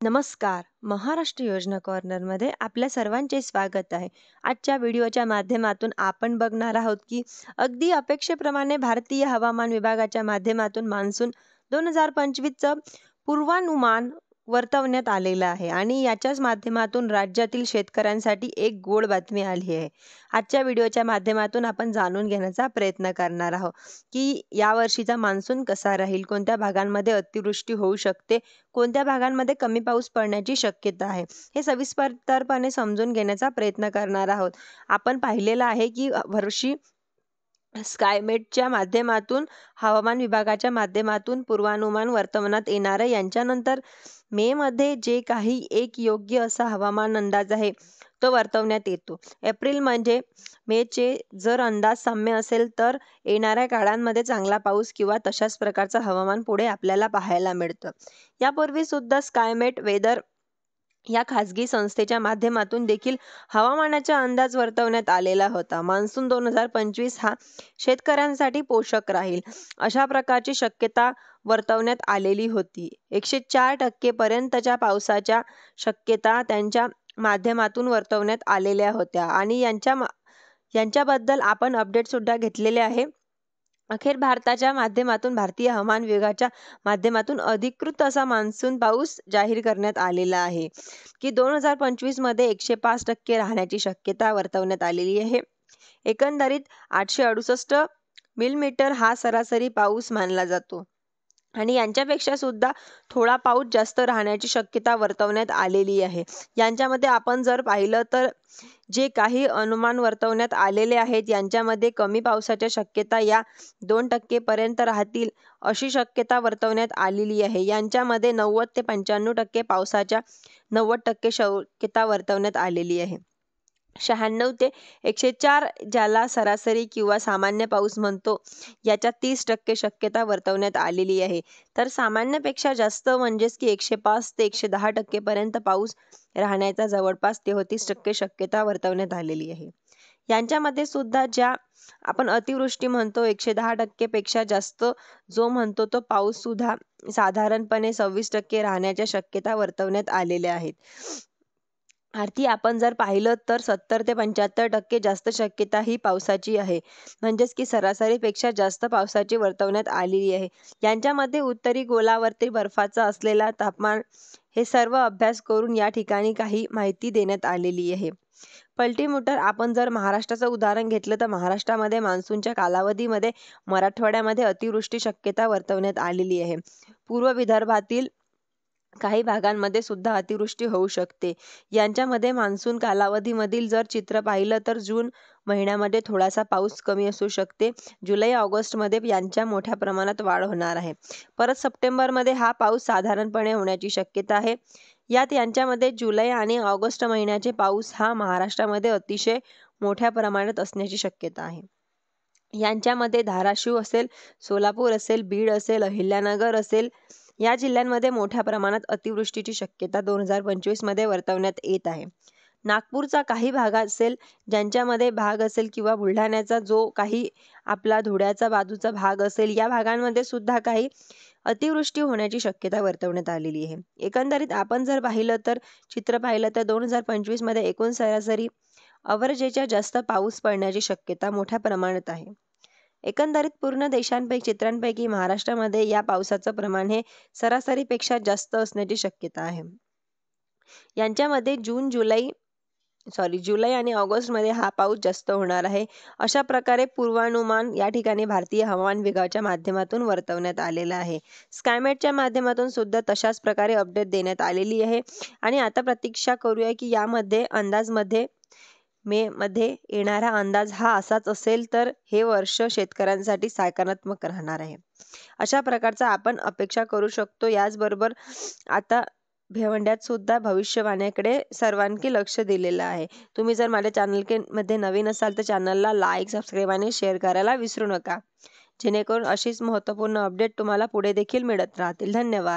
नमस्कार. महाराष्ट्र योजना कॉर्नरमध्ये आपल्या सर्वांचे स्वागत आहे. आजच्या व्हिडिओच्या माध्यमातून आपण बघणार आहोत की अगदी अपेक्षेप्रमाणे भारतीय हवामान विभागाच्या माध्यमातून मान्सून 2025चं पूर्वानुमान वर्तवण्यात आलेलं आहे आणि याच्याच माध्यमातून राज्यातील शेतकऱ्यांसाठी एक गोड बातमी आली आहे. आजच्या व्हिडिओच्या माध्यमातून आपण जाणून घेण्याचा प्रयत्न करणार आहोत की यावर्षीचा मान्सून कसा राहील, कोणत्या भागांमध्ये अतिवृष्टी होऊ शकते, कोणत्या भागांमध्ये कमी पाऊस पडण्याची शक्यता आहे, हे सविस्तरपणे समजून घेण्याचा प्रयत्न करणार आहोत. आपण पाहिलेलं आहे की वर्षी स्कायमेटच्या माध्यमातून हवामान विभागाच्या माध्यमातून पूर्वानुमान वर्तवण्यात येणार आहे. यांच्यानंतर मे मध्ये जे काही एक योग्य असा हवामान अंदाज आहे तो वर्तवण्यात येतो. एप्रिल म्हणजे मेचे जर अंदाज साम्य असेल तर येणाऱ्या काळांमध्ये चांगला पाऊस किंवा तशाच प्रकारचं हवामान पुढे आपल्याला पाहायला मिळतं. यापूर्वी सुद्धा स्कायमेट वेदर या खाजगी संस्थेच्या माध्यमातून देखील हवामानाचा अंदाज वर्तवण्यात आलेला होता. मान्सून 2025 हा शेतकऱ्यांसाठी पोषक राहील अशा प्रकारची शक्यता वर्तवण्यात आलेली होती. 104% पर्यंतच्या पावसाच्या शक्यता त्यांच्या माध्यमातून वर्तवण्यात आलेल्या होत्या आणि यांच्याबद्दल आपण अपडेट सुद्धा घेतलेले आहे. अखेर भारताच्या माध्यमातून भारतीय हवामान विभागाच्या माध्यमातून अधिकृत असा मान्सून पाऊस जाहीर करण्यात आलेला आहे की 2025 मध्ये 105% राहण्याची शक्यता वर्तवण्यात आलेली आहे. एकंदरीत 868 मिलीमीटर हा सरासरी पाऊस मानला जातो आणि यांच्यापेक्षा सुद्धा थोडा पाऊस जास्त राहण्याची शक्यता वर्तवण्यात आलेली आहे. यांच्यामध्ये आपण जर पाहिलं तर जे काही अनुमान वर्तवण्यात आलेले आहेत यांच्यामध्ये कमी पावसाच्या शक्यता या 2% पर्यंत राहतील अशी शक्यता वर्तवण्यात आलेली आहे. यांच्यामध्ये 90 ते 95% पावसाच्या 90% शक्यता वर्तवण्यात आलेली आहे. 96 ते 104 ज्याला सरासरी किंवा सामान्य पाऊस म्हणतो याच्या 30% शक्यता वर्तवण्यात आलेली आहे. तर सामान्यपेक्षा जास्त म्हणजेच की 105 ते 110% पर्यंत पाऊस राहण्याचा जवळपास 33% शक्यता वर्तवण्यात आलेली आहे. यांच्यामध्ये सुद्धा ज्या आपण अतिवृष्टी म्हणतो 110% पेक्षा जास्त जो म्हणतो तो पाऊस सुद्धा साधारणपणे 26% राहण्याच्या शक्यता वर्तवण्यात आलेल्या आहेत. अर्थी आपण जर पाहिलं तर 70 ते 75% जास्त शक्यता ही पावसाची आहे, म्हणजेच की सरासरीपेक्षा जास्त पावसाची वर्तवण्यात आलेली आहे. यांच्यामध्ये उत्तरी गोलावरती बर्फाचा असलेला तापमान हे सर्व अभ्यास करून या ठिकाणी काही माहिती देण्यात आलेली आहे. पलटीमीटर आपण जर महाराष्ट्राचं उदाहरण घेतलं तर महाराष्ट्रामध्ये मान्सूनच्या कालावधीमध्ये मराठवाड्यामध्ये अतिवृष्टी शक्यता वर्तवण्यात आलेली आहे. पूर्व विदर्भातील काही भागांमध्ये सुद्धा अतिवृष्टी होऊ शकते. यांच्यामध्ये मान्सून कालावधीमधील जर चित्र पाहिलं तर जून महिन्यामध्ये थोडासा पाऊस कमी असू शकते. जुलै ऑगस्टमध्ये यांच्या मोठ्या प्रमाणात वाढ होणार आहे. परत सप्टेंबरमध्ये हा पाऊस साधारणपणे होण्याची शक्यता आहे. यांच्यामध्ये जुलै आणि ऑगस्ट महिन्याचे पाऊस हा महाराष्ट्रामध्ये अतिशय मोठ्या प्रमाणात असण्याची शक्यता आहे. यांच्यामध्ये धाराशिव असेल, सोलापूर असेल, बीड असेल, अहिल्यानगर असेल या जिल्ह्यांमध्ये मोठ्या प्रमाणात अतिवृष्टीची शक्यता 2025 मध्ये वर्तवण्यात येत आहे. नागपूरचा काही भाग असेल ज्यांच्यामध्ये भाग असेल किंवा बुलढाण्याचा जो काही आपला धुळ्याचा बाजूचा भाग असेल या भागांमध्ये सुद्धा काही अतिवृष्टी होण्याची शक्यता वर्तवण्यात आलेली आहे. एकंदरीत आपण जर पाहिलं तर चित्र पाहिलं तर 2025 मध्ये एकूण सरासरी अवरेजेच्या जास्त पाऊस पडण्याची शक्यता मोठ्या प्रमाणात आहे. एकंदरीत पूर्ण चित्रांपैकी महाराष्ट्रामध्ये या पावसाचं प्रमाण हे सरासरीपेक्षा जास्त असण्याची शक्यता आहे. यांच्यामध्ये जुलै आणि ऑगस्ट मध्ये हा पाऊस जास्त होणार आहे अशा प्रकारे पूर्वानुमान या ठिकाणी भारतीय हवामान विभागाच्या माध्यमातून वर्तवण्यात आलेलं आहे. स्कायमेटच्या माध्यमातून सुद्धा तशाच प्रकारे अपडेट देण्यात आलेली आहे आणि आता प्रतीक्षा करूया की यामध्ये अंदाजमध्ये मे मध्ये येणारा अंदाज हा असाच असेल तर हे वर्ष शेतकऱ्यांसाठी सकारात्मक राहणार आहे अशा प्रकारचा आपण अपेक्षा करू शकतो. याचबरोबर आता भिवंड्यात सुद्धा भविष्यवाण्याकडे सर्वांनी लक्ष दिलेलं आहे. तुम्ही जर माझ्या चॅनलमध्ये नवीन असाल तर चॅनलला लाईक, सबस्क्राईब आणि शेअर करायला विसरू नका, जेणेकरून अशीच महत्त्वपूर्ण अपडेट तुम्हाला पुढे देखील मिळत राहतील. धन्यवाद.